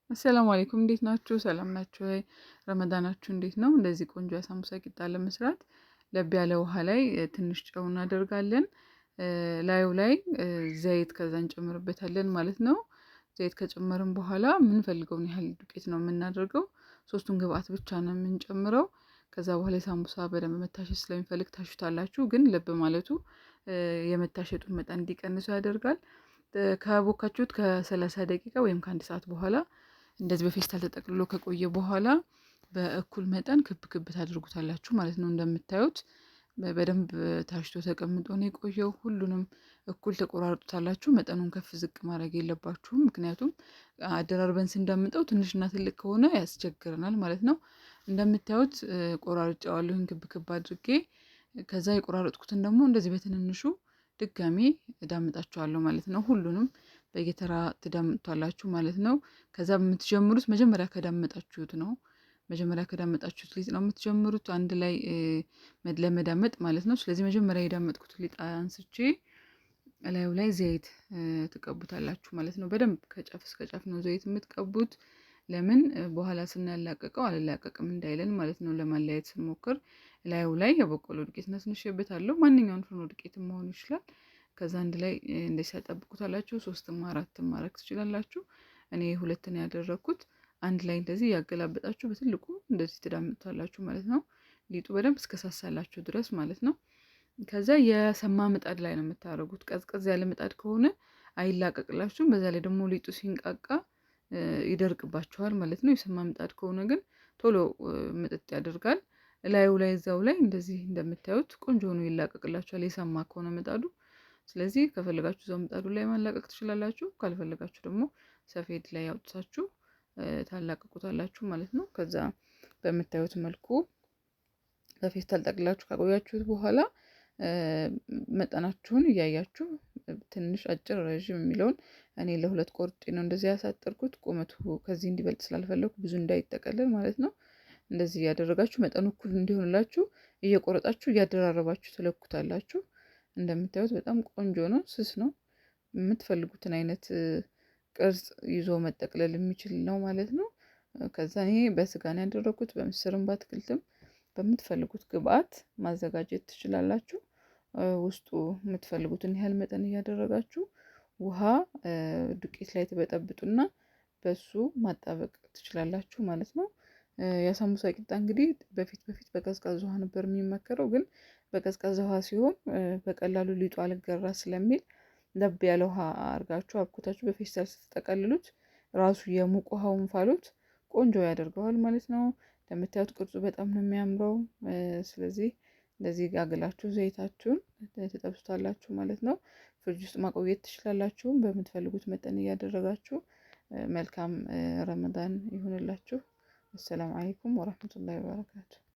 አሰላሙ አለይኩም እንዴት ናችሁ? ሰላም ናችሁ ወይ? ረመዳናችሁ እንዴት ነው? እንደዚህ ቆንጆ የሳምቡሳ ቂጣ ለመስራት ለብ ያለ ውሃ ላይ ትንሽ ጨው እናደርጋለን። ላዩ ላይ ዘይት ከዛ እንጨምርበታለን ማለት ነው። ዘይት ከጨመርን በኋላ የምንፈልገውን ያህል ዱቄት ነው የምናደርገው። ሶስቱን ግብአት ብቻ ነው የምንጨምረው። ከዛ በኋላ የሳምቡሳ በደንብ መታሸት ስለሚፈልግ ታሹታላችሁ። ግን ለብ ማለቱ የመታሸቱን መጠን እንዲቀንሱ ያደርጋል። ካቦካችሁት ከ30 ደቂቃ ወይም ከአንድ ሰዓት በኋላ እንደዚህ በፌስታል ተጠቅልሎ ከቆየ በኋላ በእኩል መጠን ክብ ክብ ታደርጉታላችሁ ማለት ነው። እንደምታዩት በደንብ ታሽቶ ተቀምጦ ነው የቆየው። ሁሉንም እኩል ተቆራርጡታላችሁ። መጠኑን ከፍ ዝቅ ማድረግ የለባችሁም። ምክንያቱም አደራርበን ስንዳምጠው ትንሽና ትልቅ ከሆነ ያስቸግረናል ማለት ነው። እንደምታዩት ቆራርጬዋለሁኝ ክብ ክብ አድርጌ። ከዛ የቆራረጥኩትን ደግሞ እንደዚህ በትንንሹ ድጋሜ እዳምጣቸዋለሁ ማለት ነው። ሁሉንም በየተራ ትዳምጡታላችሁ ማለት ነው። ከዛ የምትጀምሩት መጀመሪያ ከዳመጣችሁት ነው። መጀመሪያ ከዳመጣችሁት ሊጥ ነው የምትጀምሩት አንድ ላይ ለመዳመጥ ማለት ነው። ስለዚህ መጀመሪያ የዳመጥኩት ሊጥ አንስቼ እላዩ ላይ ዘይት ትቀቡታላችሁ ማለት ነው። በደንብ ከጫፍ እስከ ጫፍ ነው ዘይት የምትቀቡት። ለምን በኋላ ስናላቀቀው አልላቀቅም እንዳይለን ማለት ነው። ለማለያየት ስንሞክር ላዩ ላይ የበቆሎ ዱቄት ነስንሼበታለሁ። ማንኛውን ፍርኖ ዱቄት መሆን ይችላል። ከዛ አንድ ላይ እንደዚህ ታጠብቁታላችሁ። 3ም 4ም ማድረግ ትችላላችሁ። እኔ 2 ነው ያደረኩት። አንድ ላይ እንደዚህ ያገላበጣችሁ በትልቁ እንደዚህ ትዳምጡታላችሁ ማለት ነው። ሊጡ በደንብ እስከሳሳላችሁ ድረስ ማለት ነው። ከዛ የሰማ ምጣድ ላይ ነው የምታደርጉት። ቀዝቀዝ ያለ ምጣድ ከሆነ አይላቀቅላችሁም። በዛ ላይ ደግሞ ሊጡ ሲንቃቃ ይደርቅባችኋል ማለት ነው። የሰማ ምጣድ ከሆነ ግን ቶሎ ምጥጥ ያደርጋል። ላዩ ላይ እዛው ላይ እንደዚህ እንደምታዩት ቆንጆ ሆኖ ይላቀቅላችኋል የሰማ ከሆነ ምጣዱ። ስለዚህ ከፈለጋችሁ እዛው ምጣዱ ላይ ማላቀቅ ትችላላችሁ። ካልፈለጋችሁ ደግሞ ሰፌድ ላይ አውጥታችሁ ታላቅቁታላችሁ ማለት ነው። ከዛ በምታዩት መልኩ በፌስታል ጠቅላችሁ ካቆያችሁት በኋላ መጠናችሁን እያያችሁ ትንሽ አጭር ረዥም የሚለውን እኔ ለሁለት ቆርጬ ነው እንደዚህ ያሳጠርኩት። ቁመቱ ከዚህ እንዲበልጥ ስላልፈለኩ ብዙ እንዳይጠቀለል ማለት ነው። እንደዚህ እያደረጋችሁ መጠኑ እኩል እንዲሆንላችሁ እየቆረጣችሁ እያደራረባችሁ ትለኩታላችሁ። እንደምታዩት በጣም ቆንጆ ነው። ስስ ነው። የምትፈልጉትን አይነት ቅርጽ ይዞ መጠቅለል የሚችል ነው ማለት ነው። ከዛ እኔ በስጋ ነው ያደረኩት። በምስርም በአትክልትም በምትፈልጉት ግብአት ማዘጋጀት ትችላላችሁ። ውስጡ የምትፈልጉትን ያህል መጠን እያደረጋችሁ ውሃ ዱቄት ላይ ትበጠብጡና በሱ ማጣበቅ ትችላላችሁ ማለት ነው። የሳምቡሳ ቂጣ እንግዲህ በፊት በቀዝቃዛ ውሃ ነበር የሚመከረው። ግን በቀዝቃዛ ውሃ ሲሆን በቀላሉ ሊጡ አልገራ ስለሚል ለብ ያለ ውሃ አርጋችሁ አብኩታችሁ በፌስታል ስትጠቀልሉት ራሱ የሙቅ ውሃው እንፋሎት ቆንጆ ያደርገዋል ማለት ነው። እንደምታዩት ቅርጹ በጣም ነው የሚያምረው። ስለዚህ እንደዚህ ጋግላችሁ ዘይታችሁን ትጠብሱታላችሁ ማለት ነው። ፍሪጅ ውስጥ ማቆየት ትችላላችሁ በምትፈልጉት መጠን እያደረጋችሁ። መልካም ረመዳን ይሁንላችሁ። አሰላሙ አለይኩም ወራህመቱላሂ ወበረካቱ።